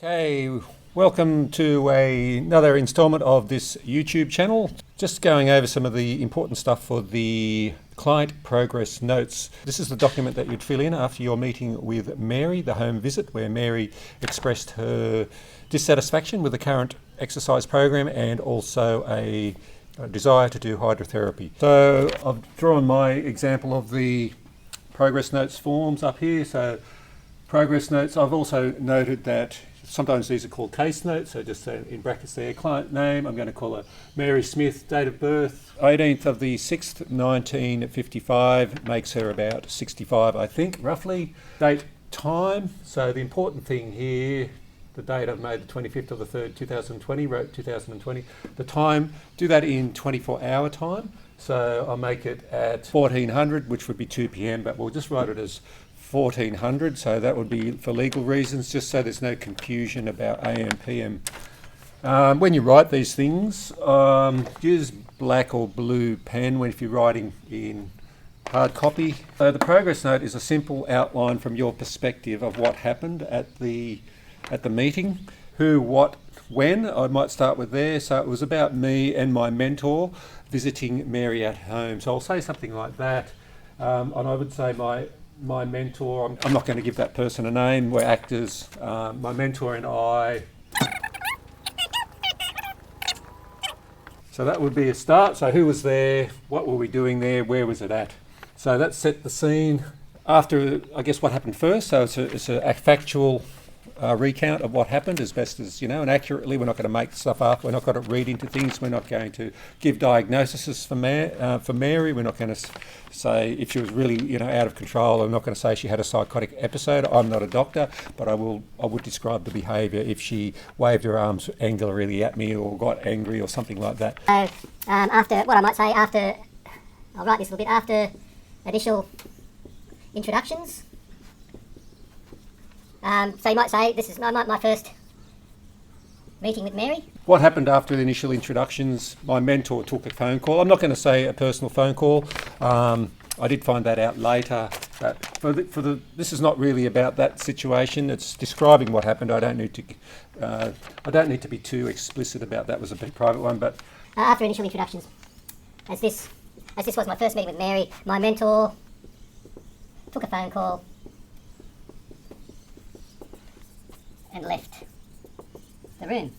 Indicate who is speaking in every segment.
Speaker 1: Okay, welcome to another installment of this YouTube channel. Just going over some of the important stuff for the client progress notes. This is the document that you'd fill in after your meeting with Mary, the home visit, where Mary expressed her dissatisfaction with the current exercise program and also a desire to do hydrotherapy. So I've drawn my example of the progress notes forms up here. So progress notes, I've also noted that sometimes these are called case notes, so just in brackets there, client name, I'm going to call her Mary Smith, date of birth, 18th of the 6th, 1955, makes her about 65, I think, roughly. Date, time, so the important thing here, the date I've made, the 25th of the 3rd, 2020, wrote 2020. The time, do that in 24-hour time, so I'll make it at 1400, which would be 2 p.m, but we'll just write it as 1400, so that would be for legal reasons, just so there's no confusion about AM, PM. When you write these things, use black or blue pen if you're writing in hard copy. So the progress note is a simple outline from your perspective of what happened at the meeting. Who, what, when, I might start with there. So it was about me and my mentor visiting Mary at home. So I'll say something like that, and I would say my mentor, I'm not going to give that person a name, we're actors, my mentor and I. So that would be a start. So who was there, what were we doing there, where was it at? So that set the scene. After, I guess, what happened first, so it's a factual recount of what happened as best as, and accurately. We're not going to make stuff up, we're not going to read into things, we're not going to give diagnoses for Mary, we're not going to say if she was really out of control. I'm not going to say she had a psychotic episode. I'm not a doctor, but I would describe the behaviour if she waved her arms angrily at me or got angry or something like that.
Speaker 2: So after, what I might say, after, I'll write this a little bit, after initial introductions. So you might say, this is my first meeting with Mary.
Speaker 1: What happened after the initial introductions? My mentor took a phone call. I'm not going to say a personal phone call. I did find that out later. But this is not really about that situation. It's describing what happened. I don't need to be too explicit about that. It was a bit private one, but
Speaker 2: after initial introductions, as this was my first meeting with Mary, my mentor took a phone call and left the room.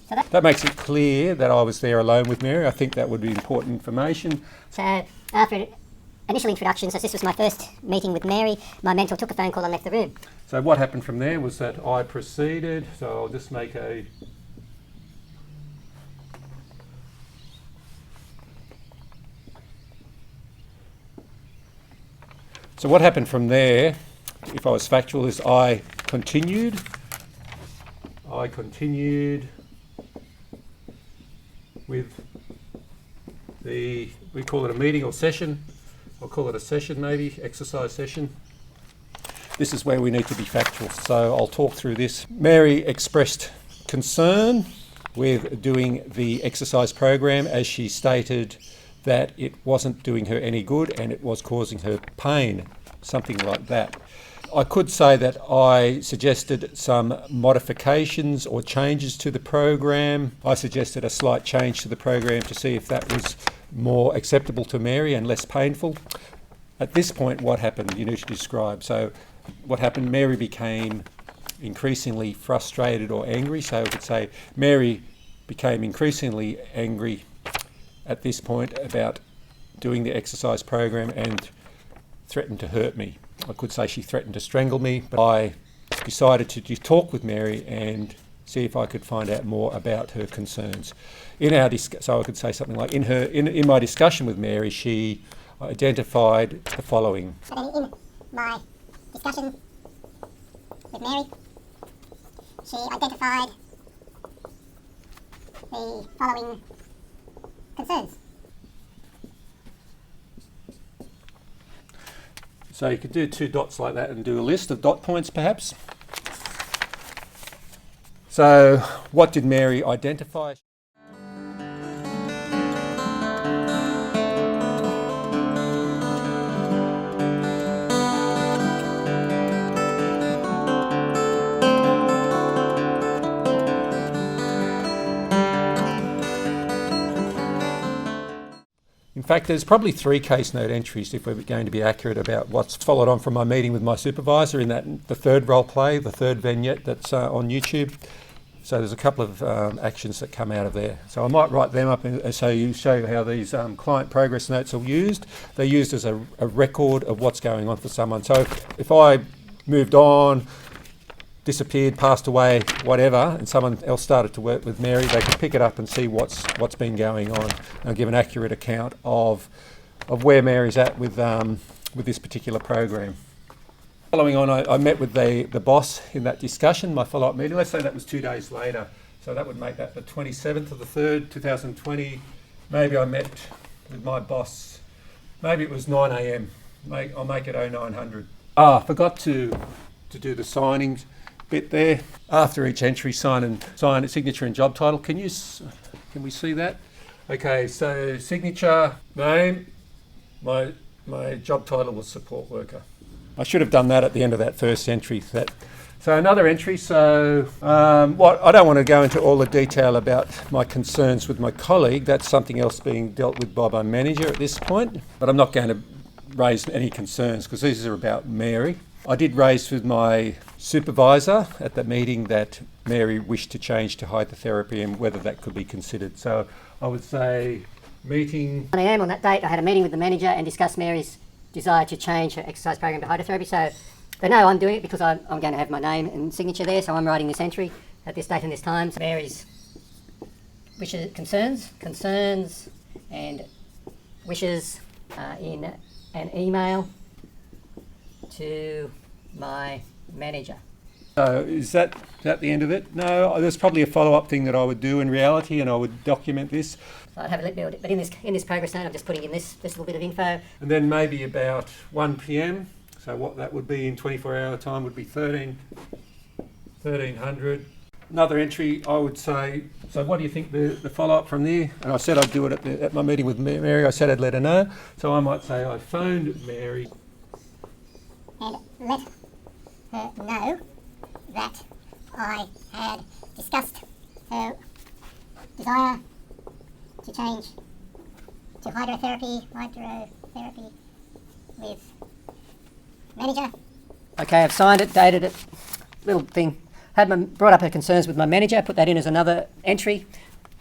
Speaker 2: So
Speaker 1: that makes it clear that I was there alone with Mary. I think that would be important information.
Speaker 2: So after initial introductions, as this was my first meeting with Mary, my mentor took a phone call and left the room.
Speaker 1: So what happened from there was that I proceeded, so I'll just make a So what happened from there, if I was factual, is I continued with we call it a meeting or session. I'll call it a session maybe, exercise session. This is where we need to be factual, so I'll talk through this. Mary expressed concern with doing the exercise program, as she stated that it wasn't doing her any good and it was causing her pain, something like that. I could say that I suggested some modifications or changes to the program. I suggested a slight change to the program to see if that was more acceptable to Mary and less painful. At this point, what happened? You need to describe. So what happened? Mary became increasingly frustrated or angry. So we could say Mary became increasingly angry at this point about doing the exercise program and threatened to hurt me. I could say she threatened to strangle me, but I decided to talk with Mary and see if I could find out more about her concerns. So I could say something like, in my discussion with Mary, she identified the following.
Speaker 2: So then in my discussion with Mary, she identified the following concerns.
Speaker 1: So you could do 2 dots like that and do a list of dot points perhaps. So what did Mary identify? fact, there's probably 3 case note entries if we're going to be accurate about what's followed on from my meeting with my supervisor in that the third role play, the third vignette that's on YouTube. So there's a couple of actions that come out of there. So I might write them up and show you how these client progress notes are used. They're used as a record of what's going on for someone. So if I moved on, disappeared, passed away, whatever, and someone else started to work with Mary, they could pick it up and see what's been going on and give an accurate account of where Mary's at with this particular program. Following on, I met with the boss in that discussion, my follow-up meeting. Let's say that was 2 days later. So that would make that the 27th of the 3rd, 2020. Maybe I met with my boss, maybe it was 9 a.m. I'll make it 0900. I forgot to do the signing bit there. After each entry, sign a signature and job title. Can we see that? Okay, so signature, name, my job title was support worker. I should have done that at the end of that first entry. So another entry. So I don't want to go into all the detail about my concerns with my colleague. That's something else being dealt with by my manager at this point. But I'm not going to raise any concerns because these are about Mary. I did raise with my supervisor at that meeting that Mary wished to change to hydrotherapy and whether that could be considered. So I would say meeting.
Speaker 2: 9 a.m. on that date, I had a meeting with the manager and discussed Mary's desire to change her exercise program to hydrotherapy. So they know I'm doing it because I'm going to have my name and signature there. So I'm writing this entry at this date and this time. So Mary's wishes, concerns, and wishes in an email to my manager.
Speaker 1: So is that the end of it? No, there's probably a follow-up thing that I would do in reality, and I would document this.
Speaker 2: So I'd have a little bit, but in this progress note, I'm just putting in this little bit of info.
Speaker 1: And then maybe about 1 p.m. So what that would be in 24-hour time would be 1300. Another entry, I would say. So what do you think the follow-up from there? And I said I'd do it at my meeting with Mary. I said I'd let her know. So I might say I phoned Mary
Speaker 2: and let her know that I had discussed her desire to change to hydrotherapy with manager. Okay, I've signed it, dated it, little thing. Brought up her concerns with my manager, put that in as another entry. You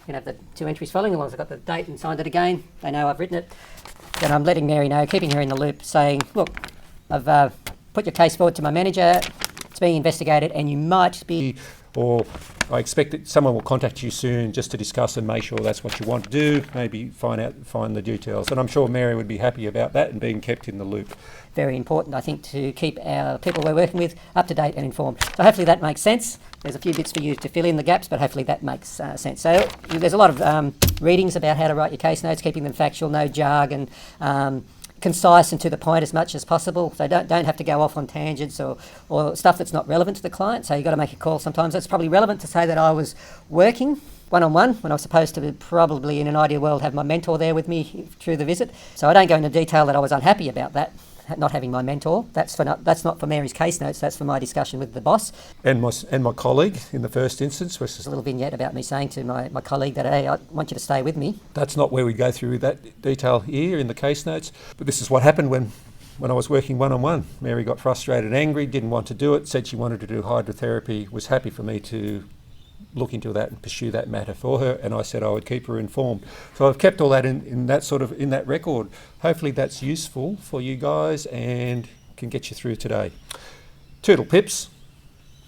Speaker 2: can have the 2 entries following, as long as I've got the date and signed it again. They know I've written it. Then I'm letting Mary know, keeping her in the loop, saying, look, I've put your case forward to my manager, it's being investigated, and you might be...
Speaker 1: Or I expect that someone will contact you soon just to discuss and make sure that's what you want to do, maybe find the details. And I'm sure Mary would be happy about that and being kept in the loop.
Speaker 2: Very important, I think, to keep our people we're working with up to date and informed. So hopefully that makes sense. There's a few bits for you to fill in the gaps, but hopefully that makes sense. So there's a lot of readings about how to write your case notes, keeping them factual, no jargon, concise and to the point as much as possible. So don't have to go off on tangents or stuff that's not relevant to the client. So you've got to make a call sometimes. It's probably relevant to say that I was working one-on-one when I was supposed to probably, in an ideal world, have my mentor there with me through the visit. So I don't go into detail that I was unhappy about that, not having my mentor. That's not for Mary's case notes, that's for my discussion with the boss.
Speaker 1: And my colleague in the first instance.
Speaker 2: There's a little vignette about me saying to my colleague that, hey, I want you to stay with me.
Speaker 1: That's not where we go through that detail here in the case notes, but this is what happened when I was working one-on-one. Mary got frustrated and angry, didn't want to do it, said she wanted to do hydrotherapy, was happy for me to look into that and pursue that matter for her, and I said I would keep her informed. So I've kept all that in that record. Hopefully that's useful for you guys and can get you through today. Toodle pips.